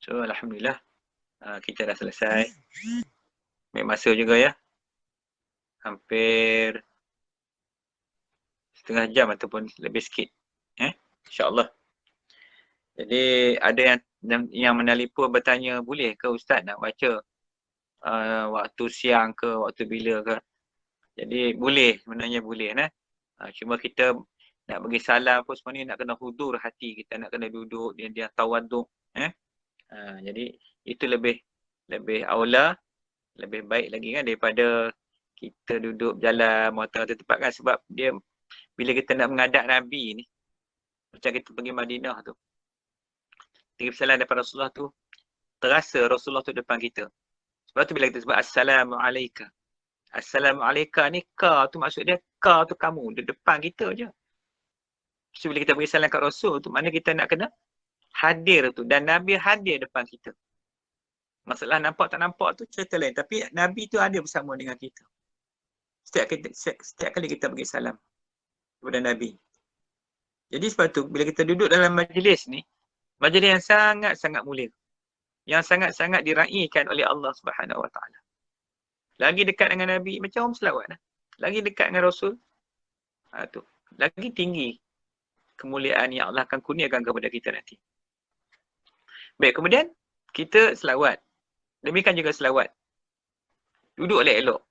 So alhamdulillah kita dah selesai. Ambil masa juga ya. Hampir setengah jam ataupun lebih sikit. InsyaAllah. Jadi ada yang menelpon bertanya, boleh ke Ustaz nak baca waktu siang ke, waktu bila ke? Jadi boleh, sebenarnya boleh. Cuma kita nak bagi salam pun semua ni nak kena hudur hati kita, nak kena duduk, dia tawaduk. Jadi itu lebih aula, lebih baik lagi kan daripada kita duduk berjalan motor tu tempat kan, sebab dia bila kita nak menghadap Nabi ni, macam kita pergi Madinah tu, kirim salam daripada Rasulullah tu, terasa Rasulullah tu depan kita. Sebab tu bila kita sebut Assalamualaikum. Assalamualaikum ni ka tu maksud dia, ka tu kamu, di depan kita je. So bila kita beri salam kat Rasul tu, mana kita nak kena hadir tu, dan Nabi hadir depan kita. Masalah nampak tak nampak tu cerita lain, tapi Nabi tu ada bersama dengan kita. Setiap kali kita bagi salam kepada Nabi. Jadi sebab tu bila kita duduk dalam majlis ni, majlis yang sangat-sangat mulia, yang sangat-sangat diraihkan oleh Allah Subhanahu Wa Taala. Lagi dekat dengan Nabi, macam orang selawat lah. Lagi dekat dengan Rasul, tu lagi tinggi kemuliaan yang Allah akan kurniakan kepada kita nanti. Baik, kemudian kita selawat. Demikian juga selawat. Duduk elok-elok.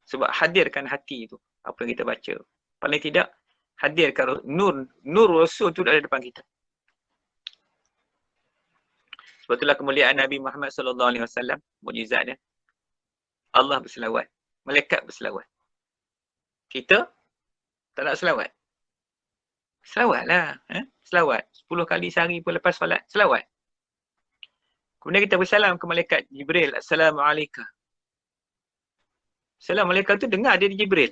Sebab hadirkan hati itu, apa yang kita baca. Paling tidak, hadirkan nur Rasul itu ada depan kita. Sebab itulah kemuliaan Nabi Muhammad SAW, mukjizat dia. Allah berselawat. Malaikat berselawat. Kita tak nak selawat. Selawatlah. Selawat. 10 kali sehari pun lepas solat. Selawat. Kemudian kita bersalam ke malaikat Jibril. Assalamualaikum. Assalamualaikum tu dengar dia Jibril.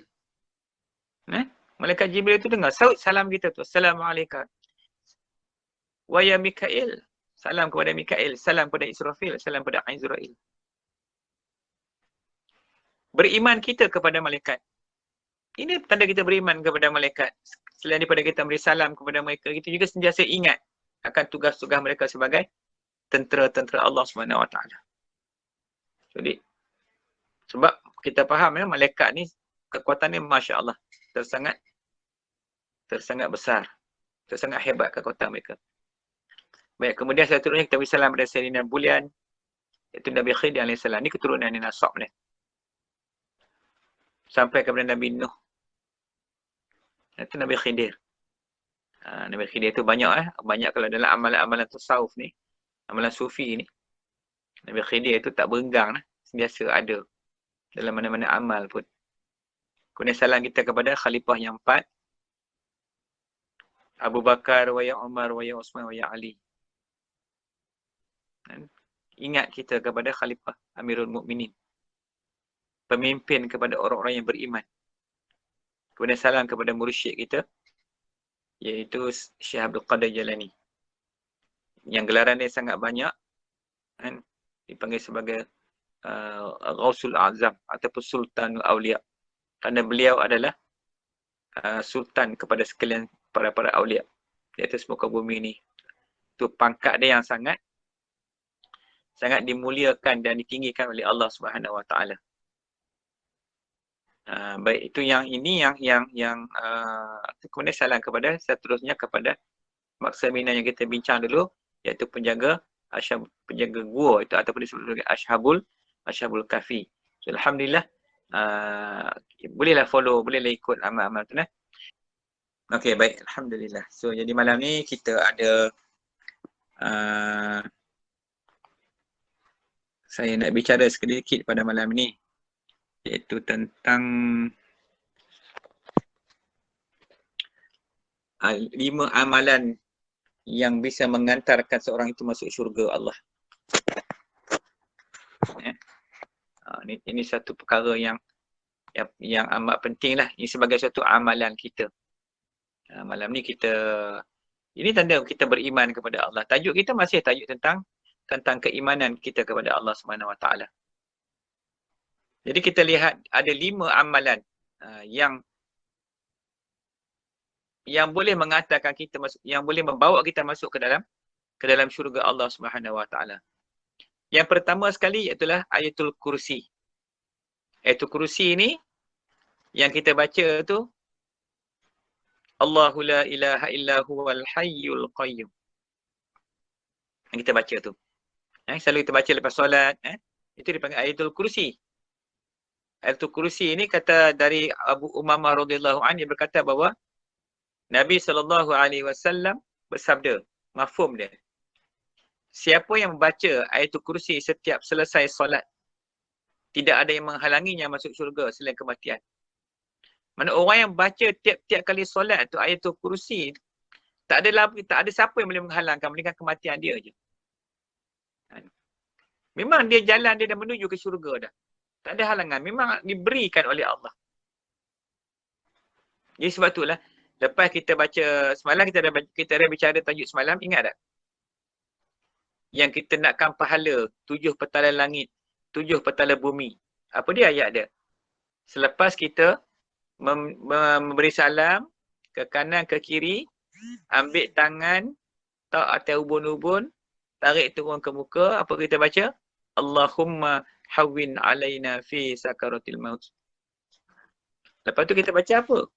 Malaikat Jibril tu dengar. Salam kita tu. Assalamualaikum. Wa ya Mikail. Salam kepada Mikail. Salam kepada Israfil. Salam kepada Azrail. Beriman kita kepada malaikat. Ini tanda kita beriman kepada malaikat. Selain daripada kita beri salam kepada mereka, kita juga sentiasa ingat akan tugas-tugas mereka sebagai tentera-tentera Allah SWT. Jadi, sebab kita faham malaikat ni kekuatannya Masya Allah. Tersangat besar. Tersangat hebat kekuatan mereka. Baik, kemudian seterusnya kita beri salam kepada Sayyidina Bulian, iaitu Nabi Khidir AS. Ini keturunan ni nasab ni. Sampai kepada Nabi Nuh. Itu Nabi Khidir. Nabi Khidir tu banyak banyak kalau dalam amalan-amalan tasawuf ni, amalan sufi ni, Nabi Khidir tu tak berenggang biasa ada dalam mana-mana amal pun. Kemudian salam kita kepada khalifah yang 4, Abu Bakar, wa ya Umar, wa ya Uthman, wa ya Ali. Ingat kita kepada khalifah Amirul Mukminin, pemimpin kepada orang-orang yang beriman. Kemudian salam kepada mursyid kita, iaitu Syekh Abdul Qadir Jalani, yang gelaran dia sangat banyak, dipanggil sebagai Ghausul Azam ataupun Sultanul Awliya, kerana beliau adalah sultan kepada sekalian para awliya di atas muka bumi ni. Itu pangkat dia yang sangat dimuliakan dan ditinggikan oleh Allah Subhanahu Wa Taala. Baik, itu yang kemudian salam kepada seterusnya kepada maksa mina yang kita bincang dulu, iaitu penjaga gua itu ataupun disebut sebagai Ashabul Kahfi. So, alhamdulillah, bolehlah follow, bolehlah ikut amal-amal tu. Okey, baik, alhamdulillah. So jadi malam ni kita ada saya nak bicara sedikit pada malam ni, iaitu tentang 5 amalan yang bisa mengantarkan seorang itu masuk syurga Allah. Ini satu perkara yang amat penting lah. Ini sebagai satu amalan kita. Malam ni ini tanda kita beriman kepada Allah. Tajuk kita masih tajuk tentang keimanan kita kepada Allah Subhanahu Wa Taala. Jadi kita lihat ada 5 amalan yang boleh mengantarkan kita masuk, yang boleh membawa kita masuk ke dalam ke dalam syurga Allah Subhanahu Wa Taala. Yang pertama sekali ialah ayatul kursi. Ayatul kursi ni yang kita baca tu, Allahu la ilaha illa huwal hayyul qayyum. Yang kita baca tu. Selalu kita baca lepas solat. Itu dipanggil ayatul kursi. Ayatul kursi ni kata dari Abu Umamah radhiyallahu anhu, dia berkata bahawa Nabi SAW bersabda, mafhum dia. Siapa yang membaca ayatul kursi setiap selesai solat, tidak ada yang menghalanginya masuk syurga selain kematian. Mana orang yang baca tiap-tiap kali solat tu ayatul kursi, tak ada siapa yang boleh menghalangkan, melainkan kematian dia je. Memang dia jalan dia dah menuju ke syurga dah. Tak ada halangan. Memang diberikan oleh Allah. Jadi sebab itulah, lepas kita baca semalam, kita ada bicara tajuk semalam, ingat tak? Yang kita nakkan pahala 7 petala langit, 7 petala bumi. Apa dia ayat dia? Selepas kita memberi salam ke kanan ke kiri, ambil tangan, tak atas ubun-ubun, tarik turun ke muka, apa kita baca? Allahumma hawwin alaina fi sakaratil maut. Lepas tu kita baca apa?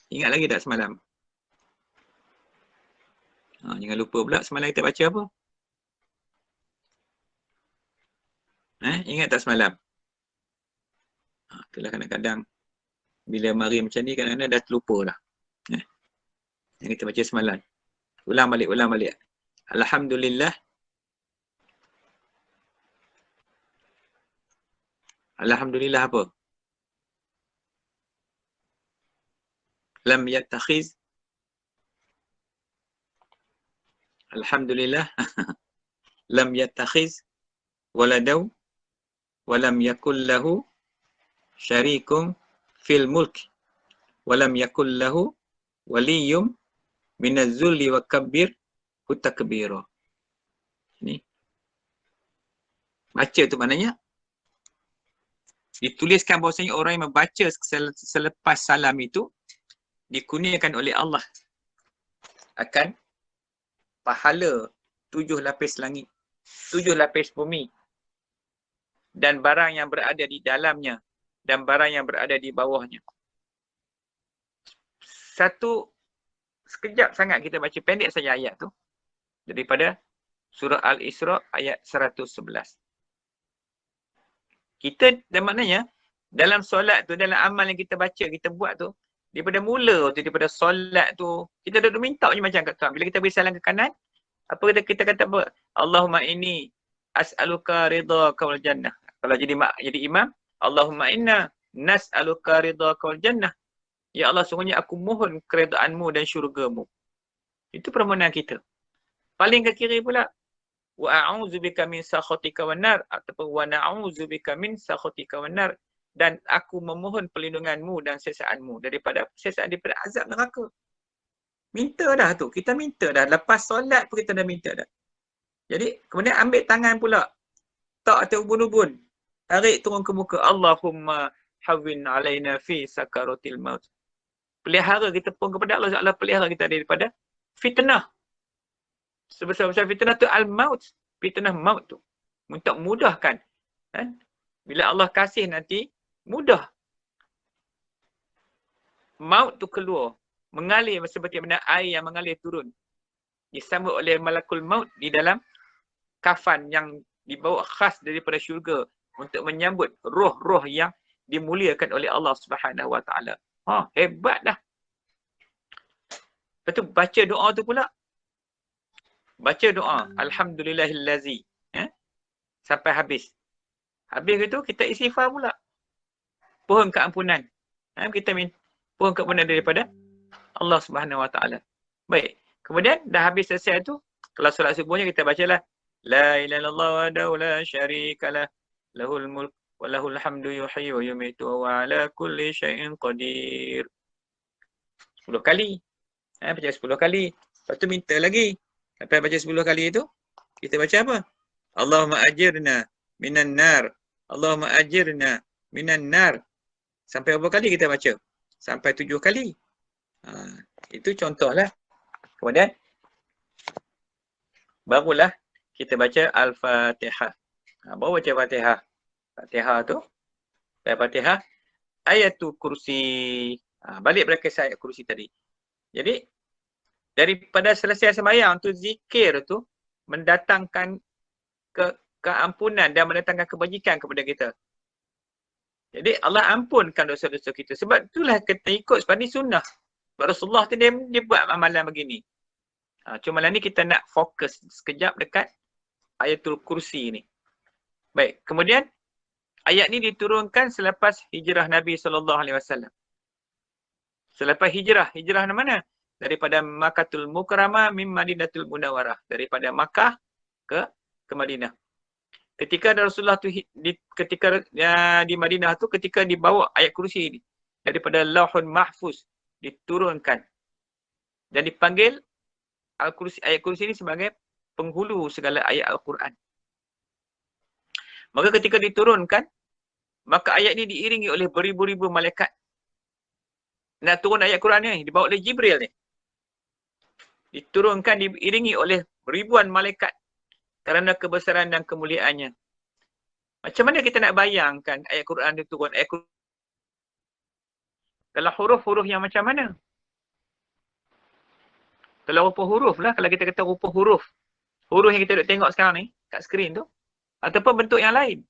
Ingat lagi tak semalam? Jangan lupa pula semalam kita baca apa? Ingat tak semalam? Itulah kadang-kadang bila mari macam ni kadang-kadang dah terlupa dah. Yang kita baca semalam. Ulang balik. Alhamdulillah. Alhamdulillah apa? Lam yattakhiz. Alhamdulillah. Lam yattakhiz waladaw walam yakul lahu syarikum fil mulk walam yakul lahu waliyum minaz zulli wa kabbir takbira. Ni. Baca tu maknanya dituliskan bahawasanya orang yang membaca selepas salam itu dikurniakan oleh Allah akan pahala 7 lapis langit, 7 lapis bumi dan barang yang berada di dalamnya dan barang yang berada di bawahnya. Sekejap sangat kita baca, pendek saja ayat tu daripada surah Al-Isra ayat 111. Kita dan maknanya dalam solat tu, dalam amal yang kita baca, kita buat tu, daripada mula tu, daripada solat tu, kita duduk minta je macam kat kanan. Bila kita beri salam ke kanan, apa kita kata apa? Allahumma inni as'aluka ridhaka wal jannah. Kalau jadi imam, Allahumma inna nas'aluka ridhaka wal jannah. Ya Allah, sungguhnya aku mohon keredaanmu dan syurgamu. Itu permohonan kita. Paling ke kiri pula, wa a'udzubika min sakhatika wan nar, ataupun wa na'udzubika min sakhatika wan nar, dan aku memohon perlindunganmu dan sisaanmu daripada azab neraka. Minta dah tu, kita minta dah. Lepas solat pun kita dah minta dah. Jadi kemudian ambil tangan pula, tak atas ubun-ubun, tarik turun ke muka, Allahumma hawwin alaina fi sakaratil maut. Pelihara kita pun kepada Allah Ta'ala, pelihara kita daripada fitnah. Sebesar-besar fitnah tu al-maut. Fitnah maut tu. Untuk mudahkan. Bila Allah kasih nanti, mudah. Maut tu keluar. Mengalir seperti mana air yang mengalir turun. Disambut oleh malakul maut di dalam kafan yang dibawa khas daripada syurga untuk menyambut roh-roh yang dimuliakan oleh Allah Subhanahu Wa Taala. Hebat dah. Lepas tu baca doa tu pula. Baca doa Alhamdulillahillazi sampai habis. Habis itu kita istighfar pula. Pohon keampunan. Kita pohon keampunan daripada Allah Subhanahu Wa Taala. Baik. Kemudian dah habis selesai tu, kalau solat subuhnya kita bacalah la ilaha illallah wahdahu la syarikalah lahul mulk wa lahul hamdu yuhyi wa yumiitu wa ala kulli syai'in qadir. 10 kali. Baca 10 kali. Lepas tu minta lagi. Lepas baca 10 kali itu, kita baca apa? Allahumma ajirna minan nar. Allahumma ajirna minan nar. Sampai berapa kali kita baca? Sampai 7 kali. Itu contohlah. Kemudian barulah kita baca Al-Fatihah. Baru baca Fatihah. Fatihah tu, Fatihah, ayatul kursi. Balik pada kisah ayat kursi tadi. Jadi, daripada selesai sembahyang tu, zikir tu mendatangkan keampunan dan mendatangkan kebajikan kepada kita. Jadi Allah ampunkan dosa-dosa kita. Sebab itulah kita ikut sebab ni sunnah. Sebab Rasulullah tu dia buat amalan begini. Cuma malam ni kita nak fokus sekejap dekat ayatul kursi ni. Baik, kemudian ayat ni diturunkan selepas hijrah Nabi SAW. Selepas hijrah mana? Daripada Makkahul Mukarramah min Madinatul Munawwarah. Daripada Makkah ke Madinah. Ketika Rasulullah tu ketika di Madinah tu, ketika dibawa ayat kursi ni daripada Lauhul Mahfuz diturunkan dan dipanggil ayat kursi ni sebagai penghulu segala ayat Al-Quran. Maka ketika diturunkan, maka ayat ni diiringi oleh beribu-ribu malaikat. Nak turun ayat Quran ni dibawa oleh Jibril ni. Diturunkan, diiringi oleh ribuan malaikat kerana kebesaran dan kemuliaannya. Macam mana kita nak bayangkan ayat Quran itu turun? Kalau huruf-huruf yang macam mana? Kalau rupa huruf lah, kalau kita kata rupa huruf. Huruf yang kita duk tengok sekarang ni, kat skrin tu. Ataupun bentuk yang lain.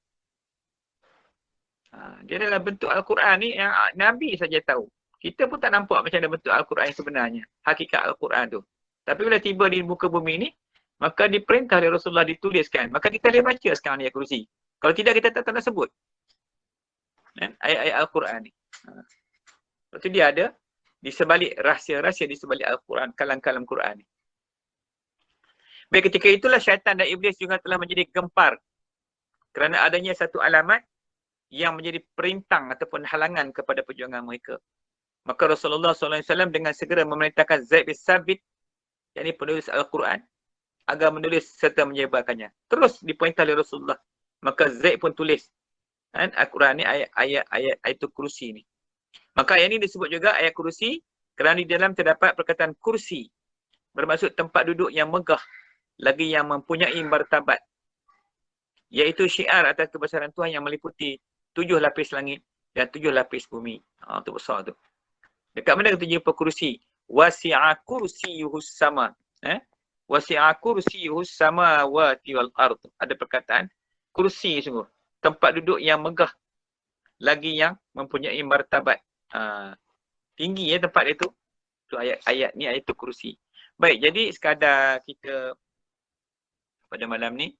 Dia adalah bentuk Al-Quran ni yang Nabi saja tahu. Kita pun tak nampak macam mana bentuk Al-Quran yang sebenarnya. Hakikat Al-Quran tu. Tapi bila tiba di muka bumi ni, maka diperintah oleh Rasulullah dituliskan. Maka kita boleh baca sekarang ni ayat kursi. Kalau tidak, kita tak nak sebut ayat-ayat Al-Quran ni. Lepas tu dia ada di sebalik rahsia-rahsia di sebalik Al-Quran, kalam-kalam Quran ni. Baik, ketika itulah syaitan dan iblis juga telah menjadi gempar kerana adanya satu alamat yang menjadi perintang ataupun halangan kepada perjuangan mereka. Maka Rasulullah SAW dengan segera memerintahkan Zaid bin Sabit, yakni penulis Al-Quran, agar menulis serta menyebarkannya. Terus diperintah oleh Rasulullah. Maka Zaid pun tulis Al-Quran ni, ayat kursi ni. Maka ayat ni disebut juga ayat kursi kerana di dalam terdapat perkataan kursi. Bermaksud tempat duduk yang megah, lagi yang mempunyai martabat. Iaitu syiar atas kebesaran Tuhan yang meliputi 7 lapis langit dan 7 lapis bumi. Itu besar tu. Dekat mana kita jumpa kursi? Wasi'a kursiyuhus sama. Wasi'a kursiyuhus samawati wal ard. Ada perkataan kursi sungguh. Tempat duduk yang megah. Lagi yang mempunyai martabat. Tinggi ya tempat itu. Tu ayat ni, ayat tu kursi. Baik, jadi sekadar kita pada malam ni,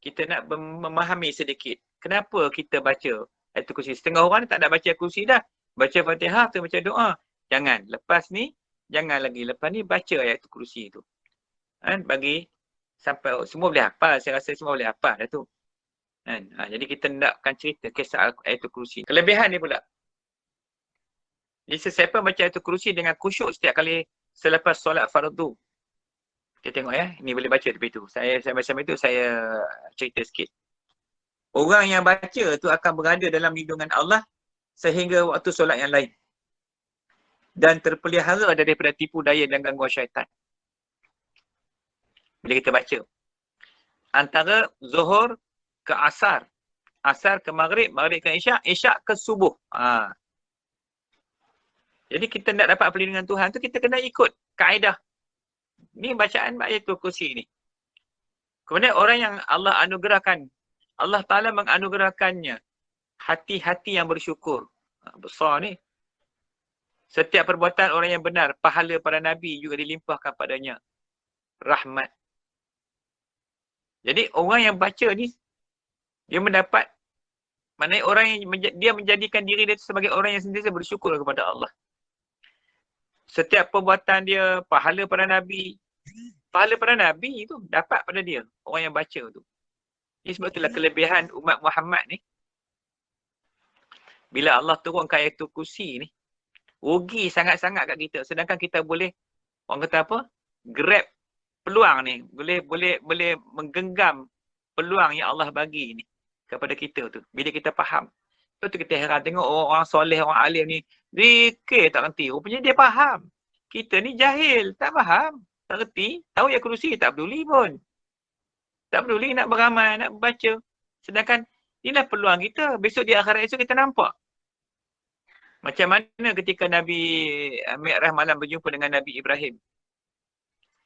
kita nak memahami sedikit. Kenapa kita baca ayat kursi? Setengah orang ni tak nak baca kursi dah. Baca Fatihah tu, baca doa. Jangan. Lepas ni, jangan lagi. Lepas ni baca ayat kursi tu. Bagi sampai semua boleh hafal. Saya rasa semua boleh hafal dah tu. Jadi kita nakkan cerita kisah ayat kursi. Kelebihan ni pula. Jadi sesiapa baca ayat kursi dengan khusyuk setiap kali selepas solat fardu. Kita tengok ya. Ini boleh baca lebih tu. Saya baca itu, saya cerita sikit. Orang yang baca tu akan berada dalam lindungan Allah sehingga waktu solat yang lain. Dan terpelihara daripada tipu daya dan gangguan syaitan. Bila kita baca. Antara zuhur ke asar. Asar ke maghrib, maghrib ke isyak, isyak ke subuh. Jadi kita nak dapat perlindungan Tuhan tu, kita kena ikut kaedah. Ni bacaan ayatul kursi ni. Kemudian orang yang Allah anugerahkan, Allah Ta'ala menganugerahkannya hati-hati yang bersyukur. Besar ni. Setiap perbuatan orang yang benar, pahala para Nabi juga dilimpahkan padanya. Rahmat. Jadi orang yang baca ni, dia mendapat, maknanya orang yang dia menjadikan diri dia sebagai orang yang sentiasa bersyukur kepada Allah. Setiap perbuatan dia, pahala para Nabi. Pahala para Nabi itu dapat pada dia, orang yang baca tu. Ini sebab itulah kelebihan umat Muhammad ni. Bila Allah turunkan ayatul kursi ni, rugi sangat-sangat kat kita. Sedangkan kita boleh, orang kata apa? Grab peluang ni. Boleh menggenggam peluang yang Allah bagi ni kepada kita tu. Bila kita faham. Lepas tu kita heran tengok orang soleh, orang alim ni, zikir tak reti. Rupanya dia faham. Kita ni jahil, tak faham. Tak reti. Tahu ya kursi, tak peduli pun. Tak peduli nak beramal, nak baca. Sedangkan inilah peluang kita. Besok di akhirat esok kita nampak. Macam mana ketika Nabi Mi'raj malam berjumpa dengan Nabi Ibrahim.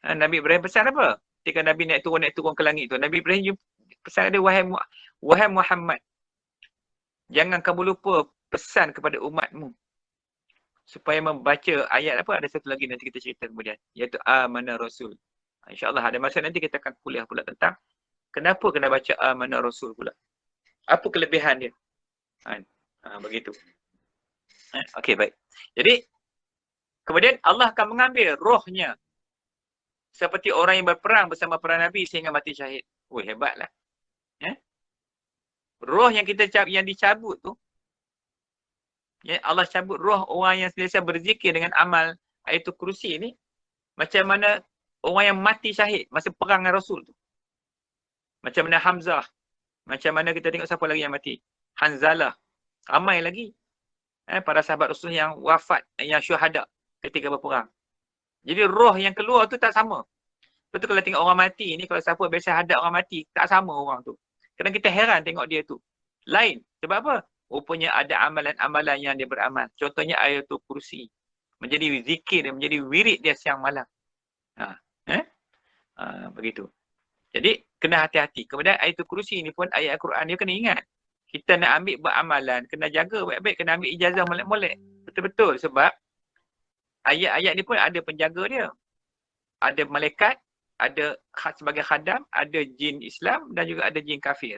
Nabi Ibrahim pesan apa? Ketika Nabi naik turun ke langit tu. Nabi Ibrahim pesan dia, wahai Muhammad. Jangan kamu lupa pesan kepada umatmu. Supaya membaca ayat apa? Ada satu lagi nanti kita cerita kemudian. Iaitu Amanah Rasul. InsyaAllah ada masa nanti kita akan kuliah pula tentang kenapa kena baca Amanah Rasul pula. Apa kelebihan dia? Begitu. Okey, baik. Jadi, kemudian Allah akan mengambil rohnya. Seperti orang yang berperang bersama para Nabi sehingga mati syahid. Hebatlah. Roh yang dicabut tu, Allah cabut roh orang yang sentiasa berzikir dengan amal Ayatul Kursi ni. Macam mana orang yang mati syahid masa perang dengan Rasul tu. Macam mana Hamzah. Macam mana kita tengok siapa lagi yang mati. Hanzalah. Ramai lagi. Para sahabat Rasul yang wafat, yang syuhada ketika berperang. Jadi roh yang keluar tu tak sama. Betul kalau tengok orang mati ni, kalau siapa biasa hadap orang mati, tak sama orang tu. Kadang kita heran tengok dia tu. Lain. Sebab apa? Rupanya ada amalan-amalan yang dia beramal. Contohnya Ayatul Kursi. Menjadi zikir, menjadi wirid dia siang malam. Begitu. Jadi, kena hati-hati. Kemudian Ayatul Kursi ni pun ayat Al-Quran dia kena ingat. Kita nak ambil beramalan, kena jaga baik-baik, kena ambil ijazah molek-molek. Betul-betul sebab ayat-ayat ni pun ada penjaga dia. Ada malaikat, ada sebagai khadam, ada jin Islam dan juga ada jin kafir.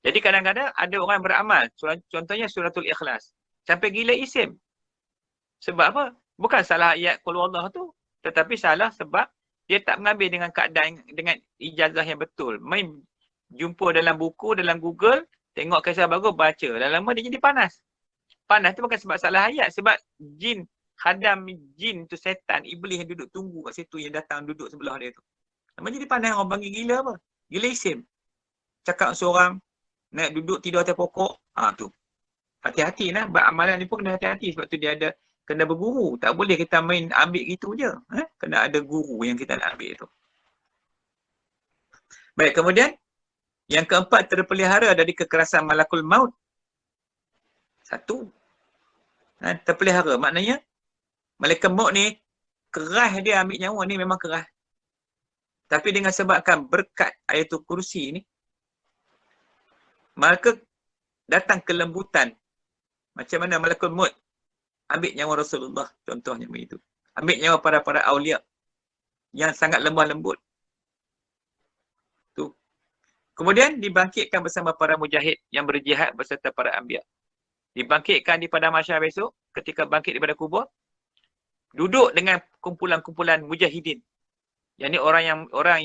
Jadi kadang-kadang ada orang beramal, contohnya suratul Ikhlas. Sampai gila isim. Sebab apa? Bukan salah ayat qul huwallahu tu, tetapi salah sebab dia tak mengambil dengan keadaan, dengan ijazah yang betul. Main jumpa dalam buku, dalam Google, tengok kisah bagus, baca. Lama-lama dia jadi panas. Panas tu bukan sebab salah ayat, sebab jin, khadam jin tu setan, iblis yang duduk tunggu kat situ, yang datang duduk sebelah dia tu. Lama jadi panas, orang panggil gila apa? Gila isim. Cakap seorang, naik duduk tidur atas pokok, tu. Hati-hati lah, beramalan ni pun kena hati-hati sebab tu dia ada, kena berguru. Tak boleh kita main ambil gitu je. Kena ada guru yang kita nak ambil tu. Baik, kemudian yang keempat, terpelihara dari kekerasan malakul maut. Satu. Terpelihara. Maknanya, malaikat maut ni, keras dia ambil nyawa ni memang keras. Tapi dengan sebabkan berkat Ayatul Kursi ni, maka datang kelembutan. Macam mana malakul maut ambil nyawa Rasulullah, contohnya begitu. Ambil nyawa para awliya yang sangat lemah lembut. Tu. Kemudian dibangkitkan bersama para mujahid yang berjihad beserta para anbiya. Dibangkitkan di pada mahsyar besok, ketika bangkit daripada kubur, duduk dengan kumpulan-kumpulan mujahidin. Yang ni orang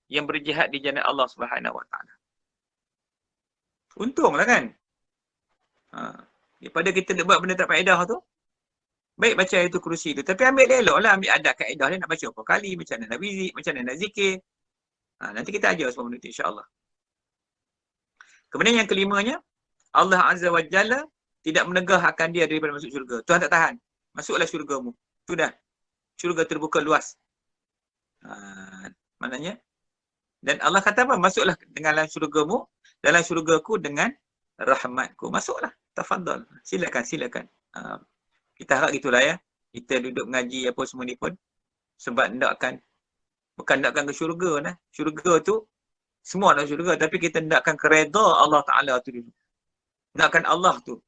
yang berjihad di jalan Allah Subhanahu Wa Taala. Untunglah kan? Daripada kita buat benda tak faedah tu, baik baca Ayatul Kursi tu. Tapi ambil elok lah, ambil adab kaedah dia nak baca berapa kali, macam mana nak wirid, macam mana nak zikir. Nanti kita ajar semua benda tu insya-Allah. Kemudian yang kelimanya, Allah Azza wa Jalla tidak menegah akan dia daripada masuk syurga. Tuhan tak tahan. Masuklah syurgamu. Sudah. Syurga terbuka luas. Maknanya, dan Allah kata apa? Masuklah dalam syurgamu, dalam syurgaku dengan rahmatku. Masuklah. Tafadhal. Silakan. Kita harap gitulah ya. Kita duduk mengaji apa semua ni pun sebab bukan nakkan ke syurga lah. Syurga tu semua nak syurga, tapi kita nakkan keredha Allah Ta'ala tu dulu. Nakkan Allah tu.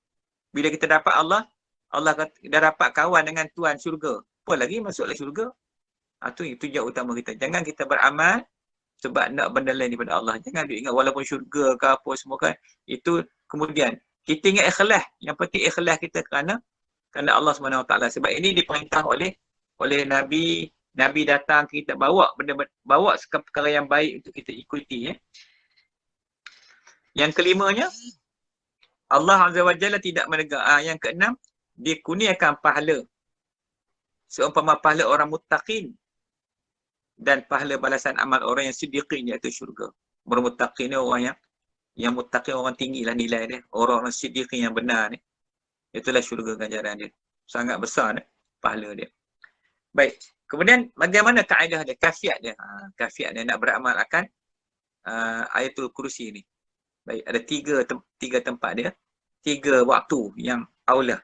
Bila kita dapat Allah dah dapat kawan dengan Tuhan syurga. Apa lagi? Masuklah syurga. Itu tujuan utama kita. Jangan kita beramal sebab nak benda lain daripada Allah. Jangan ingat walaupun syurga ke apa semua kan. Itu kemudian. Kita ingat ikhlas. Yang penting ikhlas kita kerana Allah SWT. Sebab ini diperintah oleh Nabi. Nabi datang, kita bawa perkara yang baik untuk kita ikuti. Yang kelimanya, Allah Azza wa Jalla tidak menegak. Yang keenam, dia kurniakan pahala. Seumpama pahala orang muttaqin dan pahala balasan amal orang yang siddiqin, iaitu syurga. Orang muttaqin ni orang yang muttaqin, orang tinggi lah nilai dia. Orang-orang siddiqin yang benar ni. Itulah syurga ganjaran dia. Sangat besar ni pahala dia. Baik. Kemudian bagaimana kaedah dia, kafiat dia? Kafiat dia nak beramal akan ayatul kursi ni. Baik, ada tiga tempat dia, tiga waktu yang aula,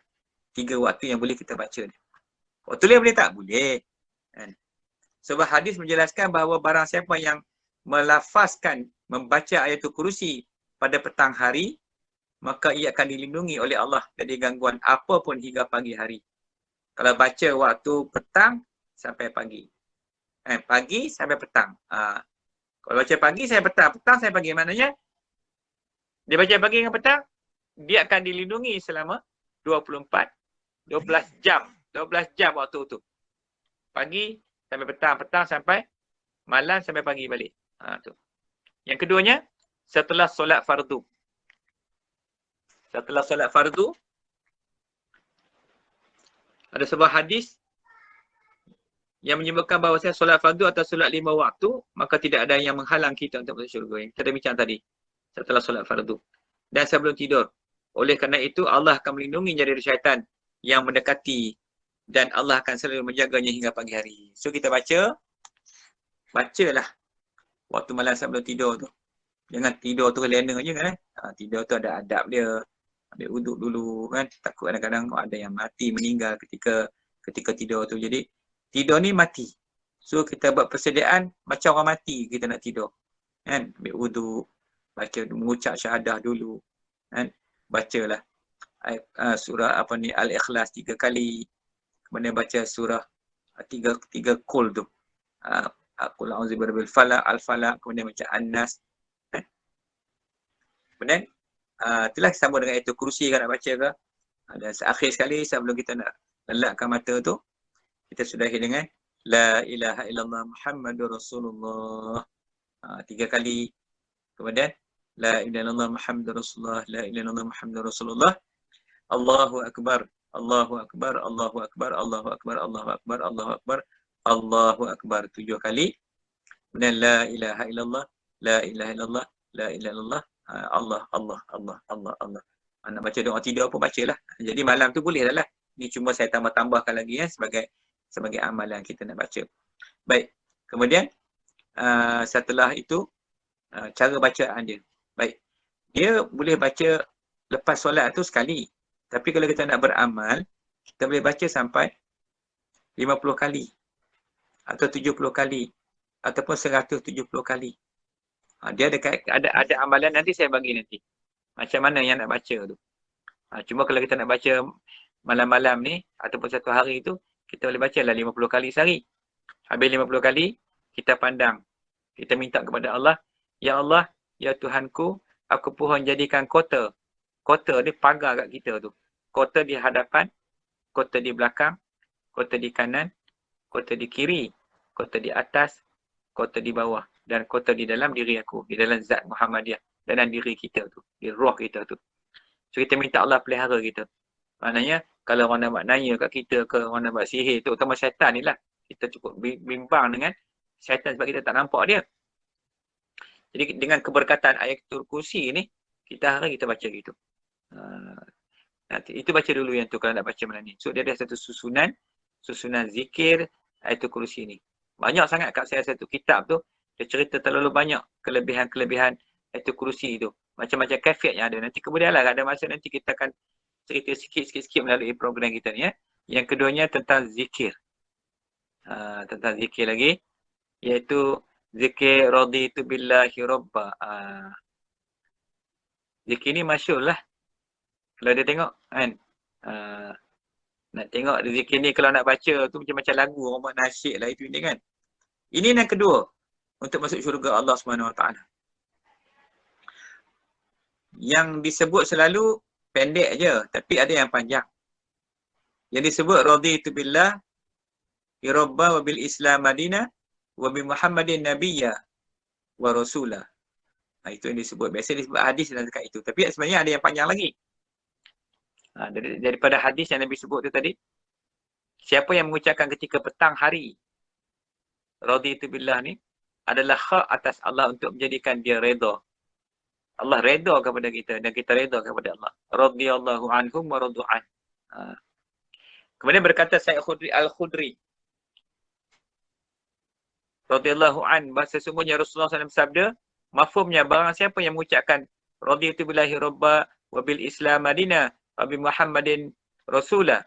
tiga waktu yang boleh kita baca ni. Waktu lain boleh tak? Boleh. Kan? Sebab hadis menjelaskan bahawa barang siapa yang melafazkan membaca ayatul kursi pada petang hari, maka ia akan dilindungi oleh Allah dari gangguan apapun hingga pagi hari. Kalau baca waktu petang sampai pagi. Pagi sampai petang. Kalau baca pagi sampai petang, petang sampai pagi, maknanya dia baca pagi dengan petang, dia akan dilindungi selama 12 jam. 12 jam waktu tu. Pagi sampai petang, petang sampai malam sampai pagi balik. Tu. Yang keduanya, setelah solat fardu. Setelah solat fardu, ada sebuah hadis yang menyebutkan bahawa solat fardu atau solat 5 waktu, maka tidak ada yang menghalang kita untuk masuk syurga. Yang kita bincang tadi. Setelah solat fardu. Dan sebelum tidur. Oleh kerana itu, Allah akan melindungi dari syaitan yang mendekati dan Allah akan selalu menjaganya hingga pagi hari. So kita bacalah waktu malam sebelum tidur tu. Jangan tidur tu lena je kan. Tidur tu ada adab dia. Ambil uduk dulu kan. Takut kadang-kadang ada yang mati, meninggal ketika tidur tu. Jadi tidur ni mati. So kita buat persediaan macam orang mati kita nak tidur. Kan? Ambil uduk, baca, mengucap syahadah dulu. Kan? Bacalah surah Al-Ikhlas 3 kali. Kemudian baca surah tiga kul tu. Qul a'udzu birabbil falaq, al-falaq, kemudian baca an-nas. Kemudian itulah sambung dengan ayatul kursi kan nak baca ke. Dan akhir sekali sebelum kita nak lelakkan mata tu, kita sudahi dengan la ilaha illallah Muhammadur Rasulullah 3 kali. Kemudian la ilaha illallah Muhammadur Rasulullah, la ilaha illallah Muhammadur Rasulullah. Allahu akbar, Allahu akbar, Allahu akbar, Allahu akbar, Allahu akbar, Allahu akbar, Allahu akbar 7 kali. Kemudian la ilaha illallah, la ilaha illallah, la ilaha illallah, Allah, Allah, Allah, Allah, Allah. Nak baca doa tidur pun bacalah. Jadi malam tu boleh dah lah. Ni cuma saya tambah-tambahkan lagi sebagai amalan kita nak baca. Baik. Kemudian setelah itu cara bacaan dia. Baik. Dia boleh baca lepas solat tu sekali. Tapi kalau kita nak beramal, kita boleh baca sampai 50 kali atau 70 kali ataupun 170 kali. Dia ada amalan, nanti saya bagi nanti. Macam mana yang nak baca tu. Cuma kalau kita nak baca malam-malam ni ataupun satu hari tu, kita boleh baca lah 50 kali sehari. Habis 50 kali, kita pandang. Kita minta kepada Allah, ya Allah, ya Tuhanku, aku mohon jadikan kota. Kota ni pagar kat kita tu. Kota di hadapan, kota di belakang, kota di kanan, kota di kiri, kota di atas, kota di bawah. Dan kota di dalam diri aku. Di dalam zat Muhammadiyah. Dalam diri kita tu. Di roh kita tu. So kita minta Allah pelihara kita. Maknanya kalau orang nak buat nanya kat kita ke, orang nak buat sihir tu, utama syaitan ni lah. Kita cukup bimbang dengan syaitan sebab kita tak nampak dia. Jadi dengan keberkatan ayatul kursi ni, kita baca gitu. Nanti itu baca dulu yang tu kalau nak baca malam ni. So dia ada satu susunan zikir ayatul kursi ni. Banyak sangat kat saya satu kitab tu, dia cerita terlalu banyak kelebihan-kelebihan ayatul kursi tu. Macam-macam kafiat yang ada. Nanti kemudian lah ada masa nanti kita akan cerita sikit-sikit melalui program kita ni ya. Yang keduanya tentang zikir. Tentang zikir lagi. Iaitu zikir raditu billahi rabba. Zikir ni masyhur lah. Kalau dia tengok kan. Nak tengok zikir ni kalau nak baca tu macam-macam lagu. Orang buat nasyid lah itu ni kan. Ini yang kedua. Untuk masuk syurga Allah SWT. Yang disebut selalu pendek je. Tapi ada yang panjang. Yang disebut raditu billah rabba wa bil islam madinah wa bi Muhammadin nabiyya wa rasulah. Itu yang disebut. Biasa disebut hadis dalam dekat itu. Tapi sebenarnya ada yang panjang lagi. Daripada hadis yang Nabi sebut tu tadi. Siapa yang mengucapkan ketika petang hari raditu billah ni adalah hak atas Allah untuk menjadikan dia redha. Allah redha kepada kita dan kita redha kepada Allah. Radhiyallahu anhum wa radu'an. Kemudian berkata Syekh Al-Khudri. radhiyallahu an, bahawa sesungguhnya Rasulullah SAW sabda, mafhumnya barang siapa yang mengucapkan raditu billahi rabba wa bil islam madina wa bi Muhammadin rasulah,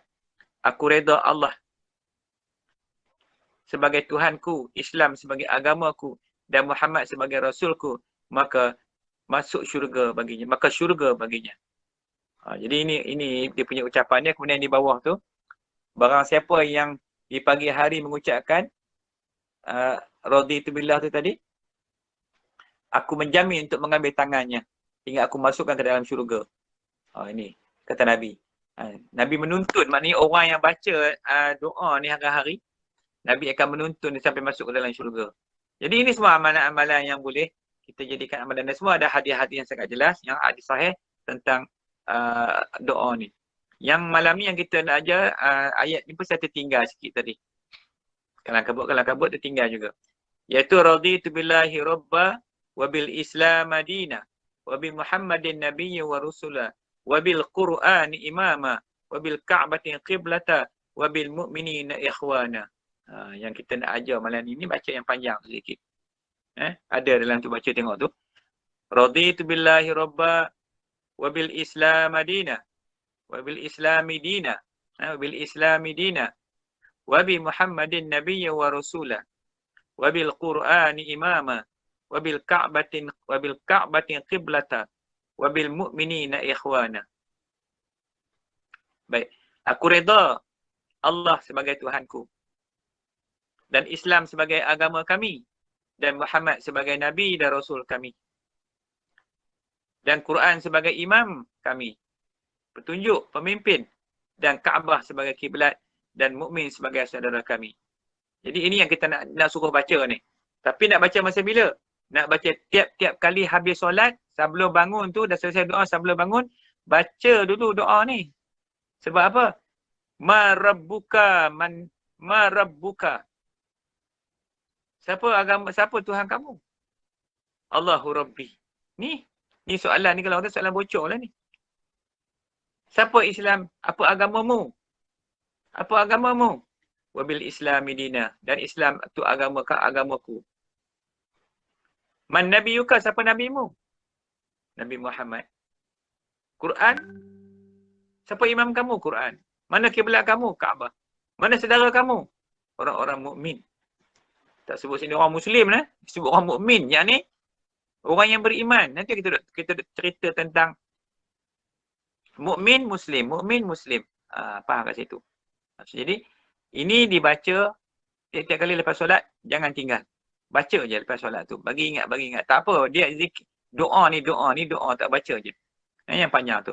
aku redha Allah sebagai Tuhanku, Islam sebagai agamaku dan Muhammad sebagai rasulku, maka masuk syurga baginya, maka syurga baginya. Jadi ini dia punya ucapan dia. Kemudian di bawah tu, barang siapa yang di pagi hari mengucapkan raditu billah tu tadi, aku menjamin untuk mengambil tangannya hingga aku masukkan ke dalam syurga. Ini kata Nabi. Nabi menuntun, maknanya orang yang baca doa ni hari-hari, Nabi akan menuntun dia sampai masuk ke dalam syurga. Jadi ini semua amalan-amalan yang boleh kita jadikan amalan, dan semua ada hadis-hadis yang sangat jelas, yang hadis sahih tentang doa ni. Yang malam ni yang kita nak ajar, ayat ni pun saya tertinggal sikit tadi. Kalang kabut tertinggal juga. Iaitu raditu billahi rabba wa bil islam madina wa bi Muhammadin nabiyya wa rusula wa bil qur'ani imama wa bil ka'bati qiblata wa bil mu'minina ikhwana. Yang kita nak ajar malam ni baca yang panjang sedikit. Ada dalam tu, baca tengok tu. Raditu billahi rabba wa bil islam madina wa bil islami dina wa bil islami dina wa bi Muhammadin nabiyya wa rasula wa bil qur'ani imama wa bil ka'batin qiblata wa bil mu'minina ikhwana. Baik, aku redha Allah sebagai Tuhanku dan Islam sebagai agama kami dan Muhammad sebagai nabi dan rasul kami dan Quran sebagai imam kami, petunjuk, pemimpin, dan Kaabah sebagai kiblat dan mukmin sebagai saudara kami. Jadi ini yang kita nak suruh baca ni. Tapi nak baca masa bila? Nak baca tiap-tiap kali habis solat, sebelum bangun tu, dah selesai doa sebelum bangun, baca dulu doa ni. Sebab apa? Ma rabbuka. Siapa Tuhan kamu? Allahu Rabbi. Ni soalan ni, kalau ada soalan bocor lah ni. Siapa Islam? Apa agamamu? Apa agamamu? Wabil islami dina. Dan Islam tu agamaku. Man nabiyuka? Siapa nabimu? Nabi Muhammad. Quran? Siapa imam kamu? Quran. Mana kiblat kamu? Kaabah. Mana saudara kamu? Orang-orang mukmin. Tak sebut sini orang Muslim lah. Sebut orang mukmin. Yang ni orang yang beriman. Nanti kita cerita tentang mukmin Muslim. Faham kat situ. Jadi ini dibaca tiap-tiap kali lepas solat, jangan tinggal. Baca je lepas solat tu. Bagi ingat. Tak apa, dia zikir. Doa ni tak baca je. Yang panjang tu.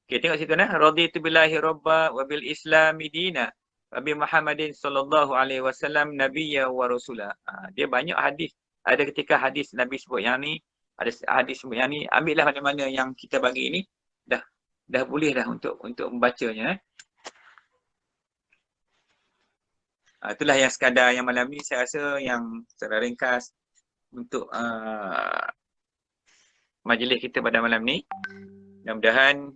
Okay, tengok situ nah. Raditu billahi rabba wa bil islami dina wa bi Muhammadin sallallahu alaihi wasallam nabiyya wa rasula. Dia banyak hadis. Ada ketika hadis Nabi sebut yang ni, ada hadis sebut yang ni. Ambillah mana-mana yang kita bagi ni, dah boleh dah untuk membacanya. Itulah yang sekadar yang malam ni saya rasa yang secara ringkas untuk majlis kita pada malam ni. Mudah-mudahan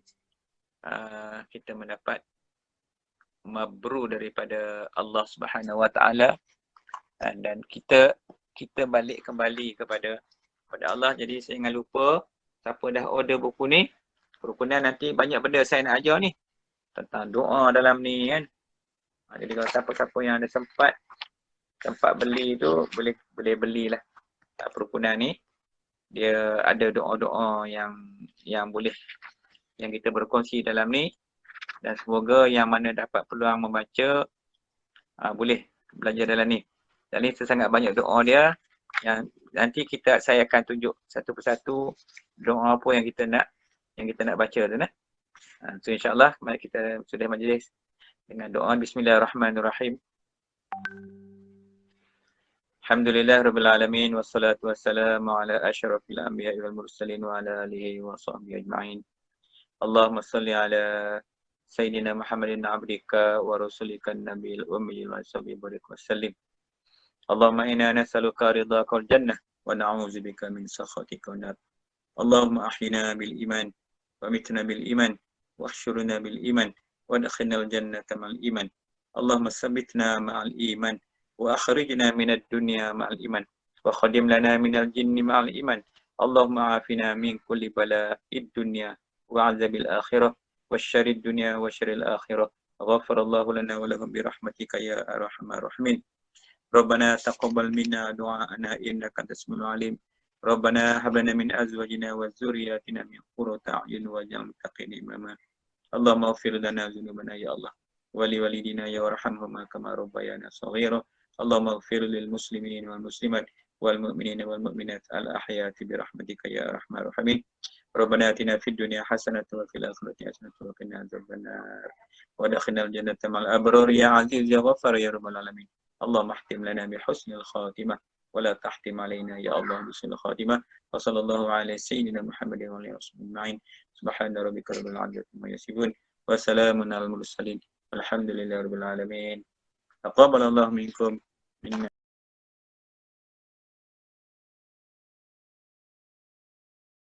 kita mendapat mabrur daripada Allah Subhanahu Wa Taala, dan kita balik kembali kepada Allah. Jadi saya jangan lupa, siapa dah order buku ni, kerukunan nanti banyak benda saya nak ajar ni tentang doa dalam ni kan. Jadi kalau siapa-siapa yang ada sempat beli tu, boleh belilah perukunan ni. Dia ada doa-doa yang boleh yang kita berkongsi dalam ni, dan semoga yang mana dapat peluang membaca boleh belajar dalam ni. Dan ni sangat banyak doa dia yang nanti saya akan tunjuk satu persatu doa apa yang kita nak baca tu nah. So insya-Allah mari kita sudah majlis dengan doa. Bismillahirrahmanirrahim. Alhamdulillahirabbil alamin wassalatu wassalamu ala asyrafil anbiya'i wal mursalin wa ala alihi wa sahbihi ajma'in. Allahumma shalli ala sayyidina Muhammadin abdika wa rasulika nabiyil ummi wa sahbihi wa sallim. Allahumma inna nas'aluka ridhaka wal jannah wa na'udzubika min sakhatika wan nar. Allahumma ahyina bil iman wa mitna bil iman wa ahsyurna bil iman wa adkhilna al jannata ma'al iman. Allahumma tsabbitna ma'al iman وأخرجنا من الدنيا مع الإيمان وخدم لنا من الجن مع الإيمان اللهم عافنا من كل بلاء الدنيا وعذاب الآخرة والشر الدنيا وشر الآخرة غفر الله لنا ولهم برحمتك يا أرحم الراحمين ربنا تقبل منا دعاءنا إنك أنت السميع العليم ربنا هب لنا من أزواجنا وذرياتنا من قرة أعين واجعلنا للمتقين إماما اللهم اغفر لنا ذنوبنا يا الله ولوالدينا يا وارحمهما كما ربيانا صغيرا اللهم اغفر للمسلمين والمسلمات والمؤمنين والمؤمنات الأحياء برحمتك يا أرحم الراحمين ربنا آتنا في الدنيا حسنة وفي الآخرة حسنة وقنا عذاب النار وادخلنا الجنة مع الأبرار يا عزيز يا غفار يا رب العالمين اللهم اختم لنا بحسن الخاتمة ولا تحتم علينا يا الله بسوء الخاتمة وصلى الله على سيدنا محمد وعلى آله وصحبه أجمعين سبحان ربك رب العزة عما يصفون وسلام على المرسلين والحمد لله رب العالمين تقبل الله منكم منا